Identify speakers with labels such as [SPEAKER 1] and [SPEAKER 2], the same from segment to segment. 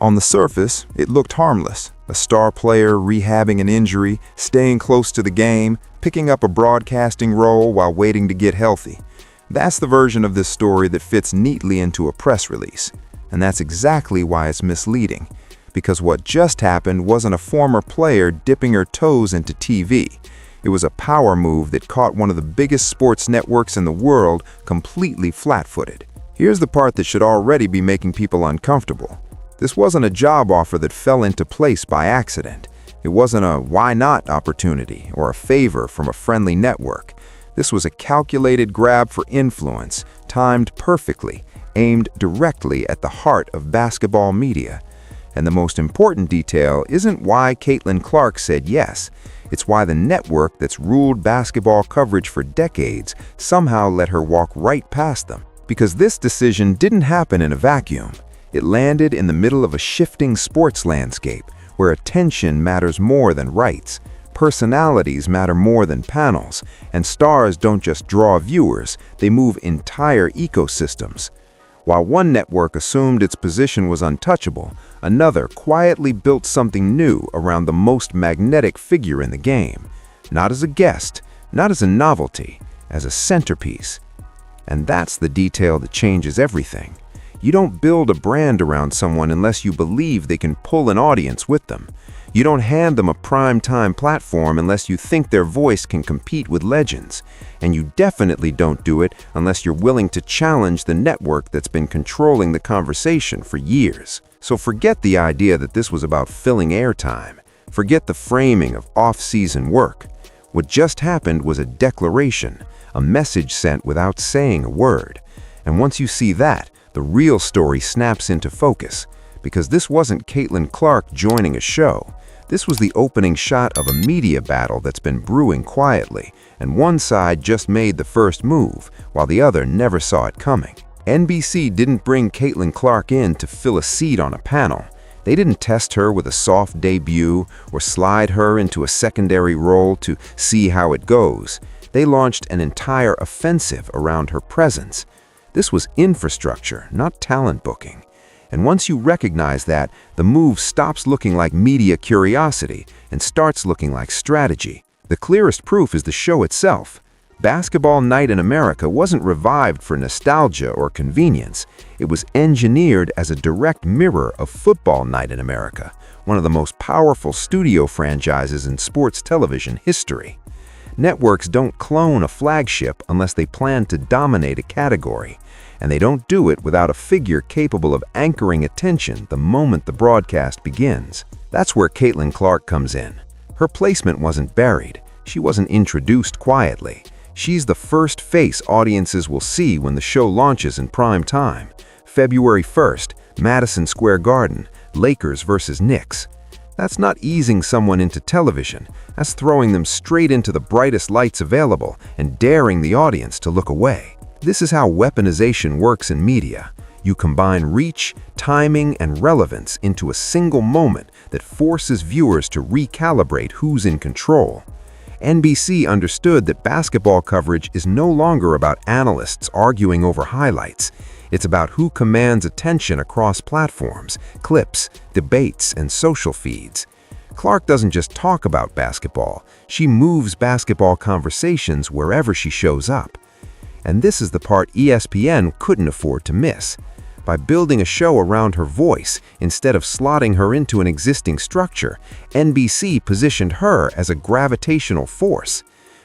[SPEAKER 1] On the surface, it looked harmless. A star player rehabbing an injury, staying close to the game, picking up a broadcasting role while waiting to get healthy. That's the version of this story that fits neatly into a press release. And that's exactly why it's misleading. Because what just happened wasn't a former player dipping her toes into TV. It was a power move that caught one of the biggest sports networks in the world completely flat-footed. Here's the part that should already be making people uncomfortable. This wasn't a job offer that fell into place by accident. It wasn't a why not opportunity or a favor from a friendly network. This was a calculated grab for influence, timed perfectly, aimed directly at the heart of basketball media. And the most important detail isn't why Caitlin Clark said yes. It's why the network that's ruled basketball coverage for decades somehow let her walk right past them. Because this decision didn't happen in a vacuum. It landed in the middle of a shifting sports landscape where attention matters more than rights, personalities matter more than panels, and stars don't just draw viewers, they move entire ecosystems. While one network assumed its position was untouchable, another quietly built something new around the most magnetic figure in the game. Not as a guest, not as a novelty, as a centerpiece. And that's the detail that changes everything. You don't build a brand around someone unless you believe they can pull an audience with them. You don't hand them a prime-time platform unless you think their voice can compete with legends. And you definitely don't do it unless you're willing to challenge the network that's been controlling the conversation for years. So forget the idea that this was about filling airtime. Forget the framing of off-season work. What just happened was a declaration, a message sent without saying a word. And once you see that, the real story snaps into focus, because this wasn't Caitlin Clark joining a show. This was the opening shot of a media battle that's been brewing quietly, and one side just made the first move, while the other never saw it coming. NBC didn't bring Caitlin Clark in to fill a seat on a panel. They didn't test her with a soft debut or slide her into a secondary role to see how it goes. They launched an entire offensive around her presence. This was infrastructure, not talent booking. And once you recognize that, the move stops looking like media curiosity and starts looking like strategy. The clearest proof is the show itself. Basketball Night in America wasn't revived for nostalgia or convenience. It was engineered as a direct mirror of Football Night in America, one of the most powerful studio franchises in sports television history. Networks don't clone a flagship unless they plan to dominate a category, and they don't do it without a figure capable of anchoring attention the moment the broadcast begins. That's where Caitlin Clark comes in. Her placement wasn't buried. She wasn't introduced quietly. She's the first face audiences will see when the show launches in prime time. February 1st, Madison Square Garden, Lakers versus Knicks. That's not easing someone into television. That's throwing them straight into the brightest lights available and daring the audience to look away. This is how weaponization works in media. You combine reach, timing, and relevance into a single moment that forces viewers to recalibrate who's in control. NBC understood that basketball coverage is no longer about analysts arguing over highlights. It's about who commands attention across platforms, clips, debates, and social feeds. Clark doesn't just talk about basketball. She moves basketball conversations wherever she shows up. And this is the part ESPN couldn't afford to miss. By building a show around her voice instead of slotting her into an existing structure, NBC positioned her as a gravitational force.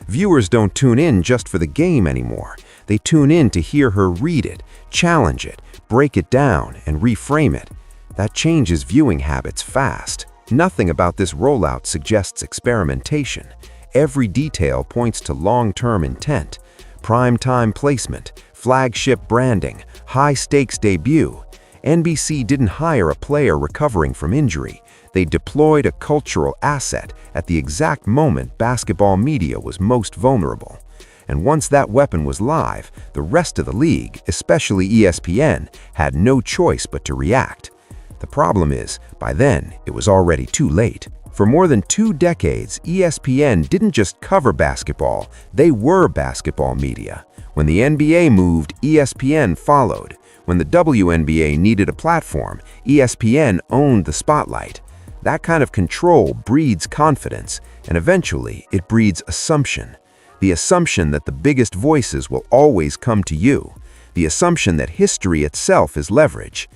[SPEAKER 1] Viewers don't tune in just for the game anymore. They tune in to hear her read it, challenge it, break it down, and reframe it. That changes viewing habits fast. Nothing about this rollout suggests experimentation. Every detail points to long-term intent. Prime-time placement, flagship branding, high-stakes debut. NBC didn't hire a player recovering from injury. They deployed a cultural asset at the exact moment basketball media was most vulnerable. And once that weapon was live, the rest of the league, especially ESPN, had no choice but to react. The problem is, by then, it was already too late. For more than 2 decades, ESPN didn't just cover basketball, they were basketball media. When the NBA moved, ESPN followed.
[SPEAKER 2] When the WNBA needed a platform, ESPN owned the spotlight. That kind of control breeds confidence, and eventually it breeds assumption. The assumption that the biggest voices will always come to you. The assumption that history itself is leverage.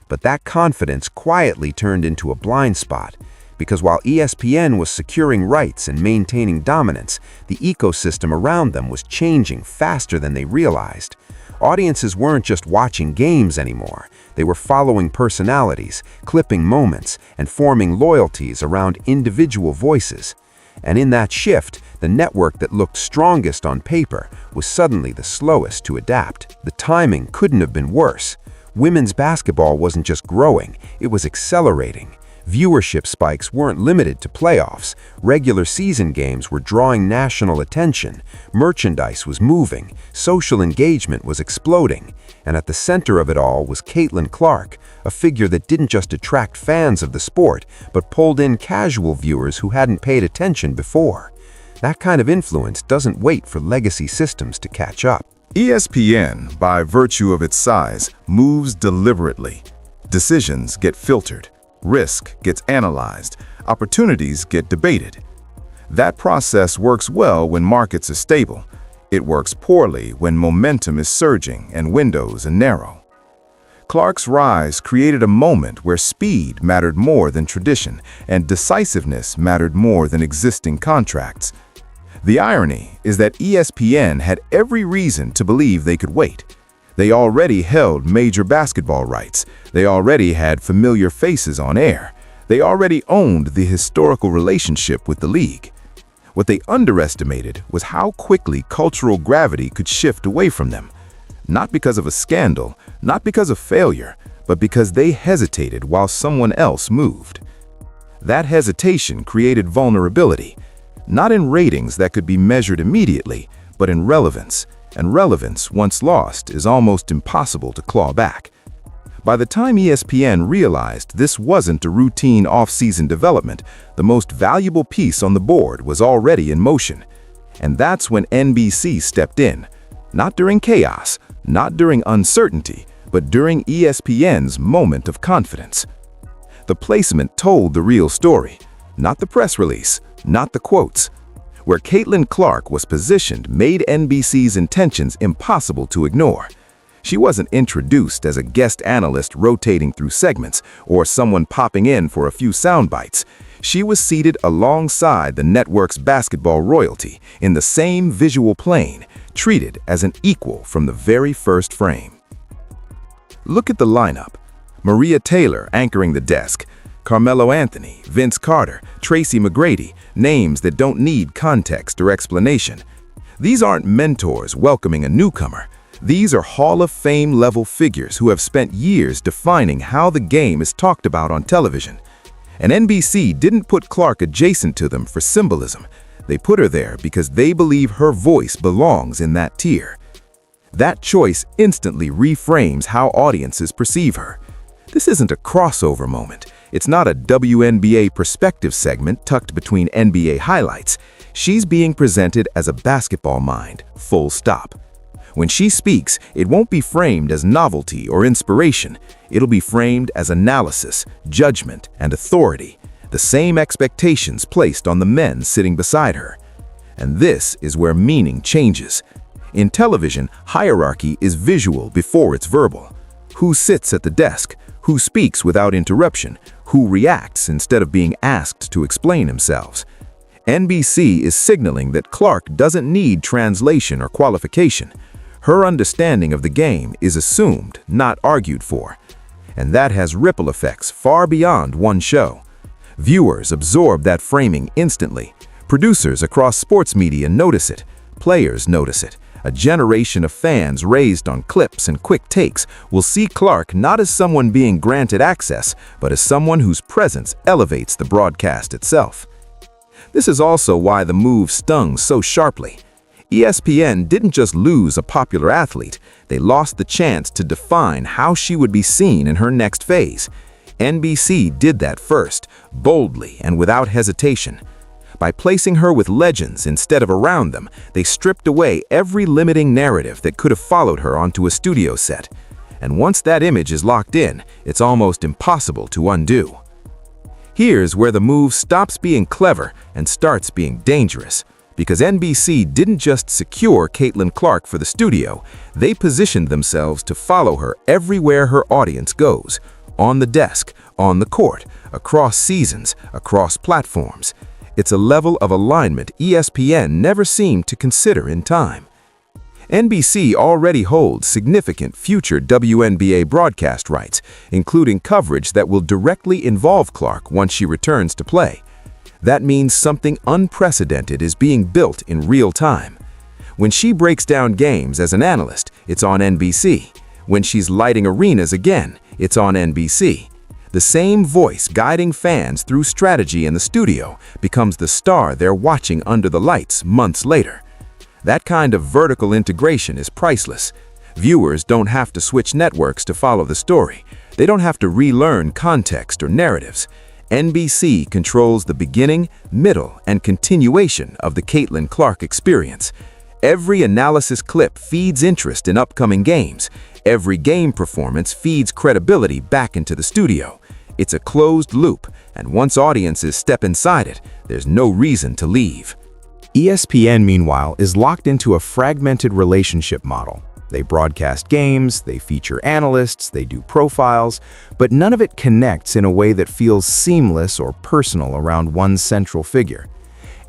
[SPEAKER 2] But that confidence quietly turned into a blind spot, because while ESPN was securing rights and maintaining dominance, the ecosystem around them was changing faster than they realized. Audiences weren't just watching games anymore. They were following personalities, clipping moments, and forming loyalties around individual voices. And in that shift, the network that looked strongest on paper was suddenly the slowest to adapt. The timing couldn't have been worse. Women's basketball wasn't just growing, it was accelerating. Viewership spikes weren't limited to playoffs. Regular season games were drawing national attention. Merchandise was moving. Social engagement was exploding. And at the center of it all was Caitlin Clark, a figure that didn't just attract fans of the sport, but pulled in casual viewers who hadn't paid attention before. That kind of influence doesn't wait for legacy systems to catch up.
[SPEAKER 1] ESPN, by virtue of its size, moves deliberately. Decisions get filtered. Risk gets analyzed, opportunities get debated. That process works well when markets are stable. It works poorly when momentum is surging and windows are narrow. Clark's rise created a moment where speed mattered more than tradition and decisiveness mattered more than existing contracts. The irony is that ESPN had every reason to believe they could wait. They already held major basketball rights. They already had familiar faces on air. They already owned the historical relationship with the league. What they underestimated was how quickly cultural gravity could shift away from them. Not because of a scandal, not because of failure, but because they hesitated while someone else moved. That hesitation created vulnerability, not in ratings that could be measured immediately, but in relevance. And relevance, once lost, is almost impossible to claw back. By the time ESPN realized this wasn't a routine off-season development, the most valuable piece on the board was already in motion. And that's when NBC stepped in. Not during chaos, not during uncertainty, but during ESPN's moment of confidence. The placement told the real story, not the press release, not the quotes. Where Caitlin Clark was positioned made NBC's intentions impossible to ignore. She wasn't introduced as a guest analyst rotating through segments or someone popping in for a few sound bites. She was seated alongside the network's basketball royalty in the same visual plane, treated as an equal from the very first frame. Look at the lineup. Maria Taylor anchoring the desk, Carmelo Anthony, Vince Carter, Tracy McGrady, names that don't need context or explanation. These aren't mentors welcoming a newcomer. These are Hall of Fame level figures who have spent years defining how the game is talked about on television. And NBC didn't put Clark adjacent to them for symbolism. They put her there because they believe her voice belongs in that tier. That choice instantly reframes how audiences perceive her. This isn't a crossover moment. It's not a WNBA perspective segment tucked between NBA highlights. She's being presented as a basketball mind, full stop. When she speaks, it won't be framed as novelty or inspiration. It'll be framed as analysis, judgment, and authority, the same expectations placed on the men sitting beside her. And this is where meaning changes. In television, hierarchy is visual before it's verbal. Who sits at the desk? Who speaks without interruption? Who reacts instead of being asked to explain themselves? NBC is signaling that Clark doesn't need translation or qualification. Her understanding of the game is assumed, not argued for. And that has ripple effects far beyond one show. Viewers absorb that framing instantly. Producers across sports media notice it. Players notice it. A generation of fans raised on clips and quick takes will see Clark not as someone being granted access, but as someone whose presence elevates the broadcast itself. This is also why the move stung so sharply. ESPN didn't just lose a popular athlete, they lost the chance to define how she would be seen in her next phase. NBC did that first, boldly and without hesitation. By placing her with legends instead of around them, they stripped away every limiting narrative that could have followed her onto a studio set.
[SPEAKER 2] and once that image is locked in, it's almost impossible to undo. Here's where the move stops being clever and starts being dangerous, because NBC didn't just secure Caitlin Clark for the studio, they positioned themselves to follow her everywhere her audience goes, on the desk, on the court, across seasons, across platforms. It's a level of alignment ESPN never seemed to consider in time. NBC already holds significant future WNBA broadcast rights, including coverage that will directly involve Clark once she returns to play. That means something unprecedented is being built in real time. When she breaks down games as an analyst, it's on NBC. When she's lighting arenas again, it's on NBC. The same voice guiding fans through strategy in the studio becomes the star they're watching under the lights months later. That kind of vertical integration is priceless. Viewers don't have to switch networks to follow the story. They don't have to relearn context or narratives. NBC controls the beginning, middle, and continuation of the Caitlin Clark experience. Every analysis clip feeds interest in upcoming games. Every game performance feeds credibility back into the studio. It's a closed loop, and once audiences step inside it, there's no reason to leave.
[SPEAKER 3] ESPN, meanwhile, is locked into a fragmented relationship model. They broadcast games, they feature analysts, they do profiles, but none of it connects in a way that feels seamless or personal around one central figure.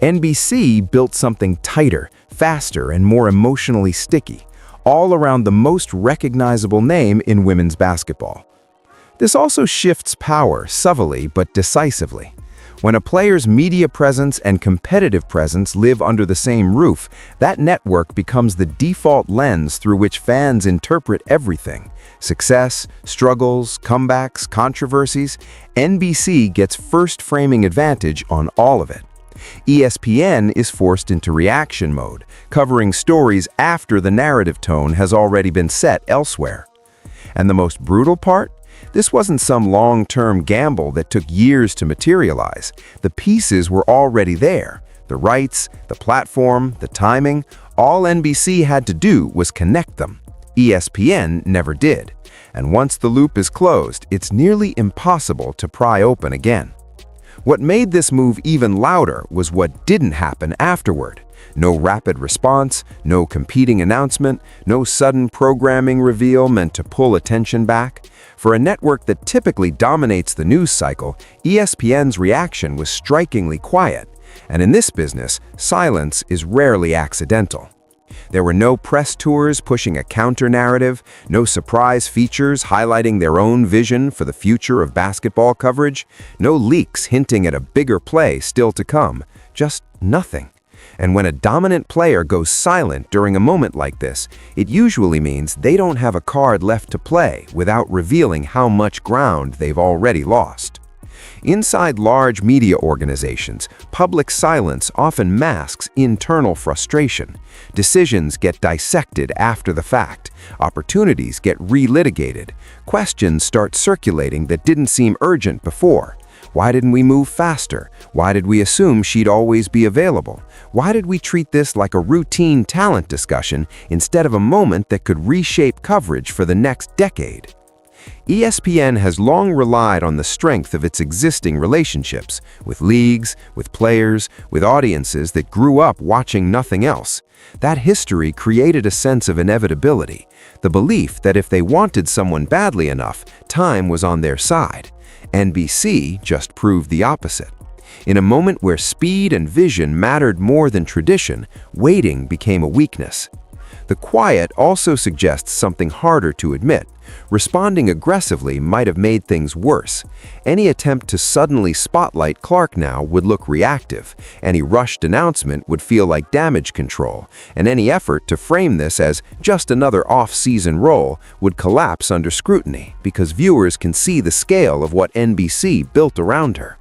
[SPEAKER 3] NBC built something tighter, faster, and more emotionally sticky, all around the most recognizable name in women's basketball. This also shifts power subtly but decisively. When a player's media presence and competitive presence live under the same roof, that network becomes the default lens through which fans interpret everything. Success, struggles, comebacks, controversies. NBC gets first framing advantage on all of it. ESPN is forced into reaction mode, covering stories after the narrative tone has already been set elsewhere. And the most brutal part? This wasn't some long-term gamble that took years to materialize. The pieces were already there. The rights, the platform, the timing, all NBC had to do was connect them. ESPN never did. And once the loop is closed, it's nearly impossible to pry open again. What made this move even louder was what didn't happen afterward. No rapid response, no competing announcement, no sudden programming reveal meant to pull attention back. For a network that typically dominates the news cycle, ESPN's reaction was strikingly quiet. And in this business, silence is rarely accidental. There were no press tours pushing a counter-narrative, no surprise features highlighting their own vision for the future of basketball coverage, no leaks hinting at a bigger play still to come, just nothing. And when a dominant player goes silent during a moment like this, it usually means they don't have a card left to play without revealing how much ground they've already lost. Inside large media organizations, public silence often masks internal frustration. Decisions get dissected after the fact. Opportunities get relitigated. Questions start circulating that didn't seem urgent before. Why didn't we move faster? Why did we assume she'd always be available? Why did we treat this like a routine talent discussion instead of a moment that could reshape coverage for the next decade? ESPN has long relied on the strength of its existing relationships with leagues, with players, with audiences that grew up watching nothing else. That history created a sense of inevitability, the belief that if they wanted someone badly enough, time was on their side. NBC just proved the opposite. In a moment where speed and vision mattered more than tradition, waiting became a weakness. The quiet also suggests something harder to admit. Responding aggressively might have made things worse. Any attempt to suddenly spotlight Clark now would look reactive. Any rushed announcement would feel like damage control. And any effort to frame this as just another off-season role would collapse under scrutiny because viewers can see the scale of what NBC built around her.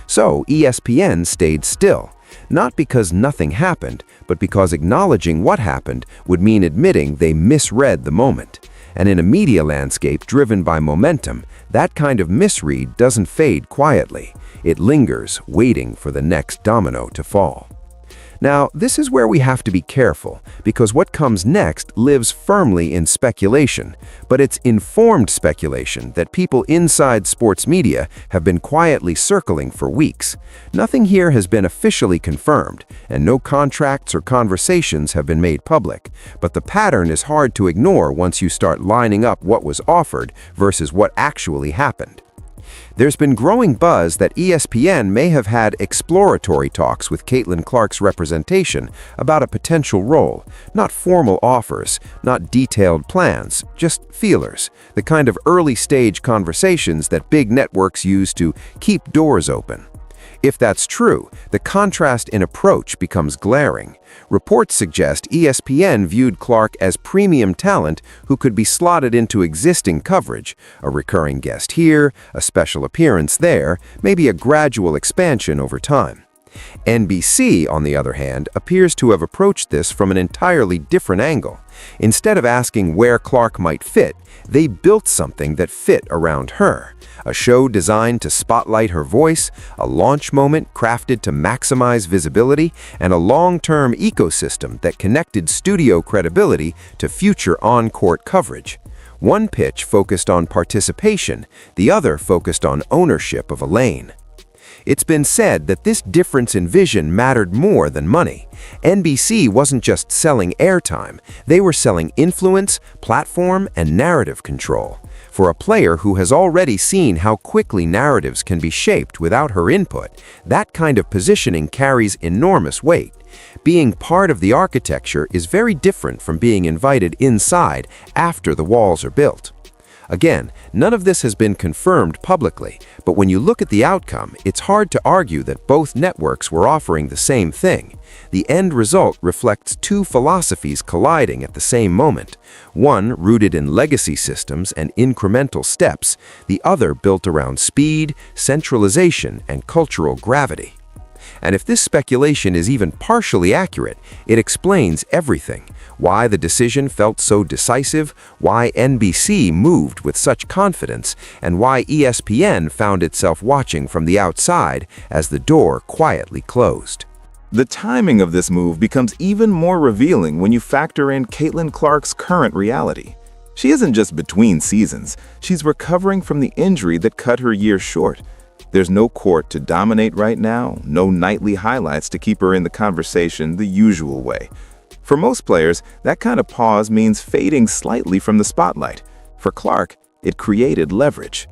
[SPEAKER 3] So ESPN stayed still. Not because nothing happened, but because acknowledging what happened would mean admitting they misread the moment. And in a media landscape driven by momentum, that kind of misread doesn't fade quietly. It lingers, waiting for the next domino to fall.
[SPEAKER 2] Now, this is where we have to be careful, because what comes next lives firmly in speculation, but it's informed speculation that people inside sports media have been quietly circling for weeks. Nothing here has been officially confirmed, and no contracts or conversations have been made public, but the pattern is hard to ignore once you start lining up what was offered versus what actually happened. There's been growing buzz that ESPN may have had exploratory talks with Caitlin Clark's representation about a potential role. Not formal offers, not detailed plans, just feelers, the kind of early-stage conversations that big networks use to keep doors open. If that's true, the contrast in approach becomes glaring. Reports suggest ESPN viewed Clark as premium talent who could be slotted into existing coverage, a recurring guest here, a special appearance there, maybe a gradual expansion over time. NBC, on the other hand, appears to have approached this from an entirely different angle. Instead of asking where Clark might fit, they built something that fit around her. A show designed to spotlight her voice, a launch moment crafted to maximize visibility, and a long-term ecosystem that connected studio credibility to future on-court coverage. One pitch focused on participation, the other focused on ownership of a lane. It's been said that this difference in vision mattered more than money. NBC wasn't just selling airtime, they were selling influence, platform, and narrative control. For a player who has already seen how quickly narratives can be shaped without her input, that kind of positioning carries enormous weight. Being part of the architecture is very different from being invited inside after the walls are built. Again, none of this has been confirmed publicly, but when you look at the outcome, it's hard to argue that both networks were offering the same thing. The end result reflects two philosophies colliding at the same moment, one rooted in legacy systems and incremental steps, the other built around speed, centralization, and cultural gravity. And if this speculation is even partially accurate, it explains everything. Why the decision felt so decisive, why NBC moved with such confidence, and why ESPN found itself watching from the outside as the door quietly closed.
[SPEAKER 1] The timing of this move becomes even more revealing when you factor in Caitlin Clark's current reality. She isn't just between seasons, she's recovering from the injury that cut her year short. There's no court to dominate right now, no nightly highlights to keep her in the conversation the usual way. For most players, that kind of pause means fading slightly from the spotlight. For Clark, it created leverage.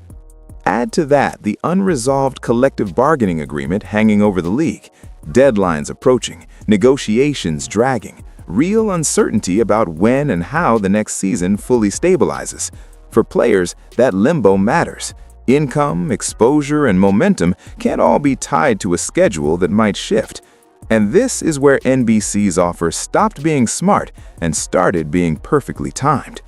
[SPEAKER 1] Add to that the unresolved collective bargaining agreement hanging over the league, deadlines approaching, negotiations dragging, real uncertainty about when and how the next season fully stabilizes. For players, that limbo matters. Income, exposure, and momentum can't all be tied to a schedule that might shift. And this is where NBC's offer stopped being smart and started being perfectly timed.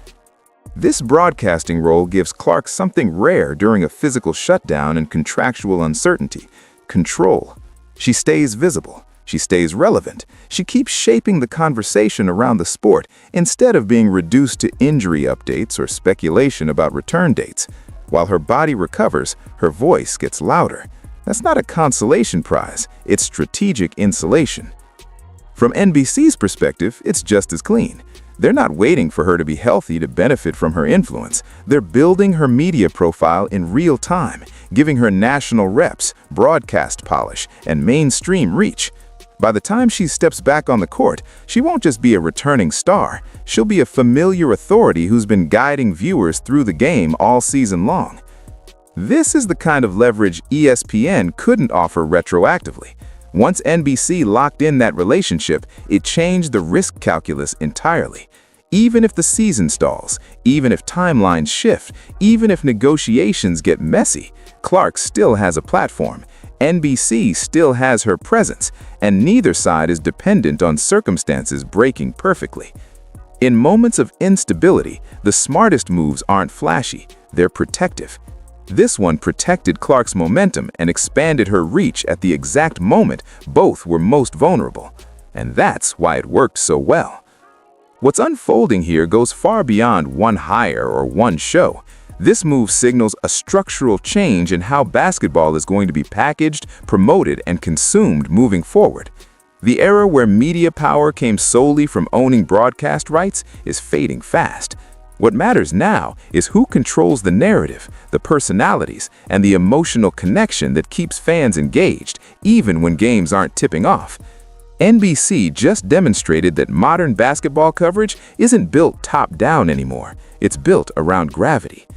[SPEAKER 1] This broadcasting role gives Clark something rare during a physical shutdown and contractual uncertainty: control. She stays visible. She stays relevant. She keeps shaping the conversation around the sport instead of being reduced to injury updates or speculation about return dates. While her body recovers, her voice gets louder. That's not a consolation prize, it's strategic insulation. From NBC's perspective, it's just as clean. They're not waiting for her to be healthy to benefit from her influence. They're building her media profile in real time, giving her national reps, broadcast polish, and mainstream reach. By the time she steps back on the court, she won't just be a returning star. She'll be a familiar authority who's been guiding viewers through the game all season long. This is the kind of leverage ESPN couldn't offer retroactively. Once NBC locked in that relationship, it changed the risk calculus entirely. Even if the season stalls, even if timelines shift, even if negotiations get messy, Clark still has a platform. NBC still has her presence, and neither side is dependent on circumstances breaking perfectly. In moments of instability, the smartest moves aren't flashy, they're protective. This one protected Clark's momentum and expanded her reach at the exact moment both were most vulnerable. And that's why it worked so well. What's unfolding here goes far beyond one hire or one show. This move signals a structural change in how basketball is going to be packaged, promoted, and consumed moving forward. The era where media power came solely from owning broadcast rights is fading fast. What matters now is who controls the narrative, the personalities, and the emotional connection that keeps fans engaged, even when games aren't tipping off. NBC just demonstrated that modern basketball coverage isn't built top-down anymore. It's built around gravity.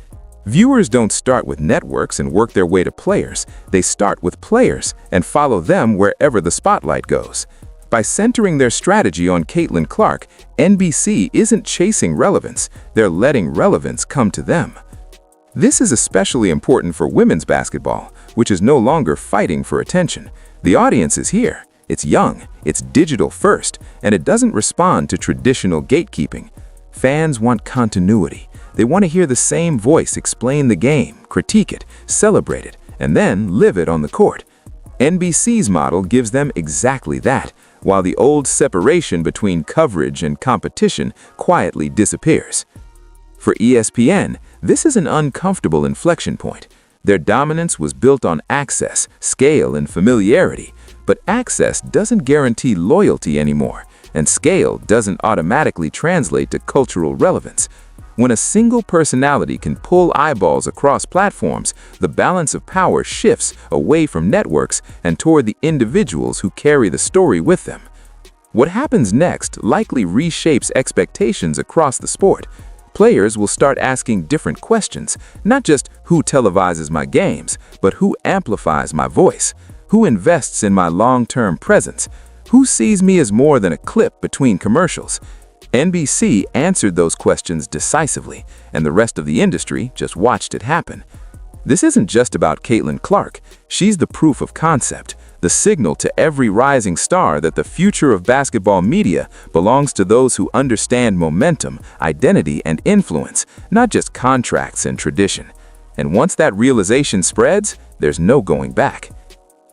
[SPEAKER 1] Viewers don't start with networks and work their way to players. They start with players and follow them wherever the spotlight goes. By centering their strategy on Caitlin Clark, NBC isn't chasing relevance, they're letting relevance come to them. This is especially important for women's basketball, which is no longer fighting for attention. The audience is here. It's young, it's digital first, and it doesn't respond to traditional gatekeeping. Fans want continuity. They want to hear the same voice explain the game, critique it, celebrate it, and then live it on the court. NBC's model gives them exactly that, while the old separation between coverage and competition quietly disappears. For ESPN, this is an uncomfortable inflection point. Their dominance was built on access, scale, and familiarity, but access doesn't guarantee loyalty anymore, and scale doesn't automatically translate to cultural relevance. When a single personality can pull eyeballs across platforms, the balance of power shifts away from networks and toward the individuals who carry the story with them. What happens next likely reshapes expectations across the sport. Players will start asking different questions, not just who televises my games, but who amplifies my voice, who invests in my long-term presence, who sees me as more than a clip between commercials. NBC answered those questions decisively, and the rest of the industry just watched it happen. This isn't just about Caitlin Clark. She's the proof of concept, the signal to every rising star that the future of basketball media belongs to those who understand momentum, identity, and influence, not just contracts and tradition. And once that realization spreads, there's no going back.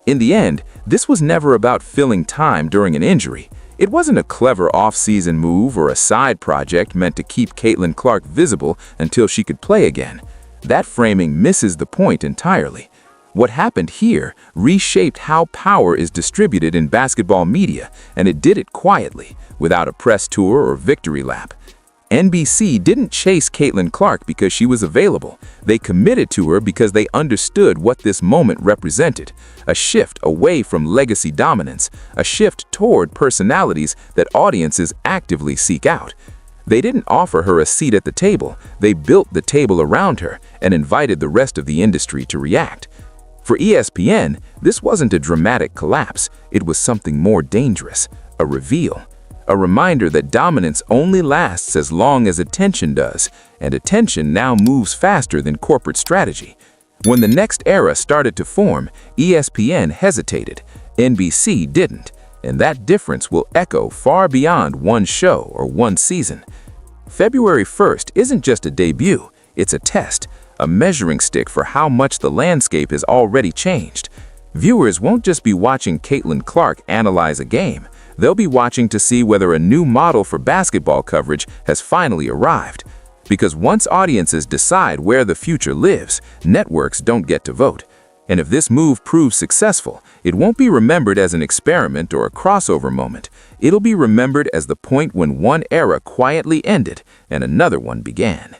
[SPEAKER 1] In the end, this was never about filling time during an injury. It wasn't a clever off-season move or a side project meant to keep Caitlin Clark visible until she could play again. That framing misses the point entirely. What happened here reshaped how power is distributed in basketball media, and it did it quietly, without a press tour or victory lap. NBC didn't chase Caitlin Clark because she was available. They committed to her because they understood what this moment represented. A shift away from legacy dominance, a shift toward personalities that audiences actively seek out. They didn't offer her a seat at the table. They built the table around her and invited the rest of the industry to react. For ESPN, this wasn't a dramatic collapse. It was something more dangerous, a reveal. A reminder that dominance only lasts as long as attention does, and attention now moves faster than corporate strategy. When the next era started to form, ESPN hesitated, NBC didn't, and that difference will echo far beyond one show or one season. February 1st isn't just a debut, it's a test, a measuring stick for how much the landscape has already changed. Viewers won't just be watching Caitlin Clark analyze a game. They'll be watching to see whether a new model for basketball coverage has finally arrived. Because once audiences decide where the future lives, networks don't get to vote. And if this move proves successful, it won't be remembered as an experiment or a crossover moment. It'll be remembered as the point when one era quietly ended and another one began.